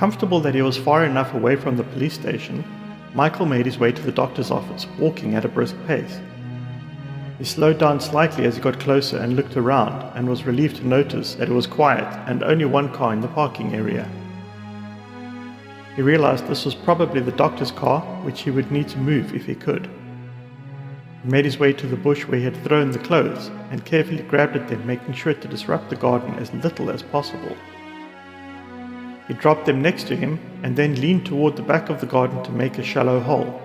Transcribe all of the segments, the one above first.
Comfortable that he was far enough away from the police station, Michael made his way to the doctor's office, walking at a brisk pace. He slowed down slightly as he got closer and looked around, and was relieved to notice that it was quiet and only one car in the parking area. He realized this was probably the doctor's car, which he would need to move if he could. He made his way to the bush where he had thrown the clothes and carefully grabbed at them, making sure to disrupt the garden as little as possible. He dropped them next to him and then leaned toward the back of the garden to make a shallow hole.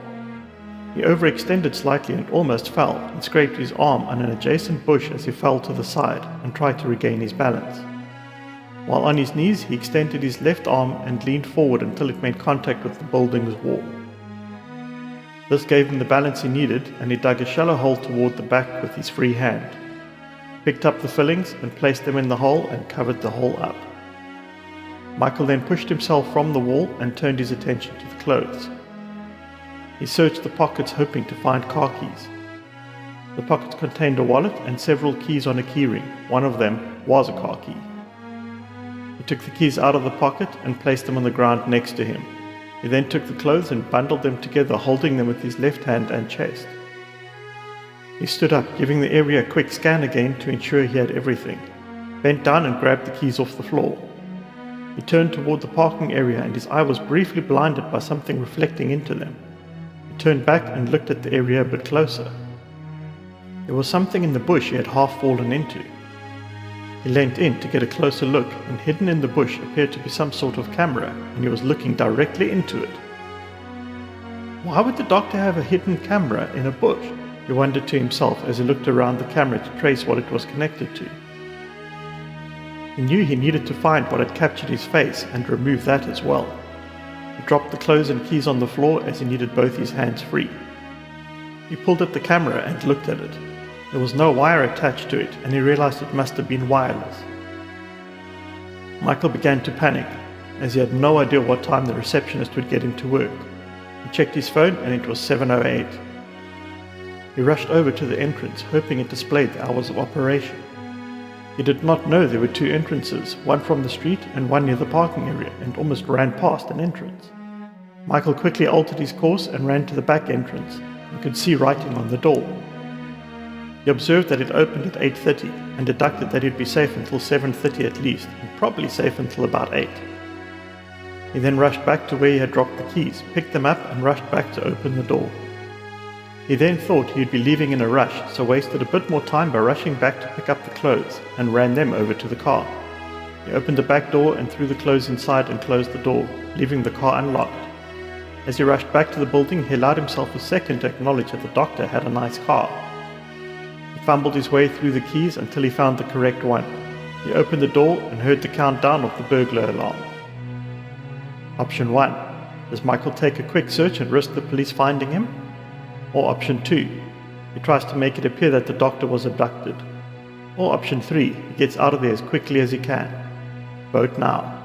He overextended slightly and almost fell, and scraped his arm on an adjacent bush as he fell to the side and tried to regain his balance. While on his knees, he extended his left arm and leaned forward until it made contact with the building's wall. This gave him the balance he needed, and he dug a shallow hole toward the back with his free hand, picked up the fillings and placed them in the hole and covered the hole up. Michael then pushed himself from the wall and turned his attention to the clothes. He searched the pockets, hoping to find car keys. The pockets contained a wallet and several keys on a keyring. One of them was a car key. He took the keys out of the pocket and placed them on the ground next to him. He then took the clothes and bundled them together, holding them with his left hand and chest. He stood up, giving the area a quick scan again to ensure he had everything, bent down and grabbed the keys off the floor. He turned toward the parking area, and his eye was briefly blinded by something reflecting into them. He turned back and looked at the area a bit closer. There was something in the bush he had half fallen into. He leant in to get a closer look, and hidden in the bush appeared to be some sort of camera, and he was looking directly into it. Why would the doctor have a hidden camera in a bush? He wondered to himself as he looked around the camera to trace what it was connected to. He knew he needed to find what had captured his face and remove that as well. He dropped the clothes and keys on the floor as he needed both his hands free. He pulled at the camera and looked at it. There was no wire attached to it, and he realized it must have been wireless. Michael began to panic, as he had no idea what time the receptionist would get him to work. He checked his phone, and it was 7:08. He rushed over to the entrance, hoping it displayed the hours of operation. He did not know there were two entrances, one from the street and one near the parking area, and almost ran past an entrance. Michael quickly altered his course and ran to the back entrance. He could see writing on the door. He observed that it opened at 8:30 and deducted that he'd be safe until 7:30 at least, and probably safe until about 8. He then rushed back to where he had dropped the keys, picked them up and rushed back to open the door. He then thought he'd be leaving in a rush, so wasted a bit more time by rushing back to pick up the clothes and ran them over to the car. He opened the back door and threw the clothes inside and closed the door, leaving the car unlocked. As he rushed back to the building, he allowed himself a second to acknowledge that the doctor had a nice car. He fumbled his way through the keys until he found the correct one. He opened the door and heard the countdown of the burglar alarm. Option 1. Does Michael take a quick search and risk the police finding him? Or option 2. He tries to make it appear that the doctor was abducted. Or option 3. He gets out of there as quickly as he can. Vote now.